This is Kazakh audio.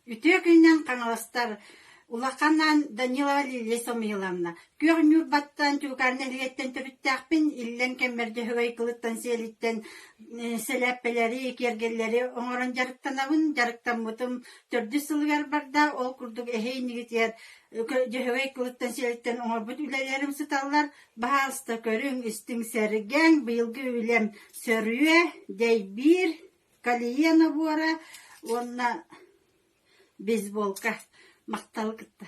Ütüе günden kanalastар Улаканан Данила Лесомиловна. Көрнүр баттан тюкарны леттен төрүттәкпин, иллен кеммерде хөгөй кылыттан селиттен селәппеләре, кергелләре оңорон жарыктанабын, жарыктан бутум төрдү сылгар барда, ол курдук эхей нигитер хөгөй кылыттан селиттен оңорбут үлелерим сыталлар, баалста көрүң истиң сәргәң, быйылгы үлем сөрүе, дей бир, калиена буара, онна бейсболка. Мактал кытта.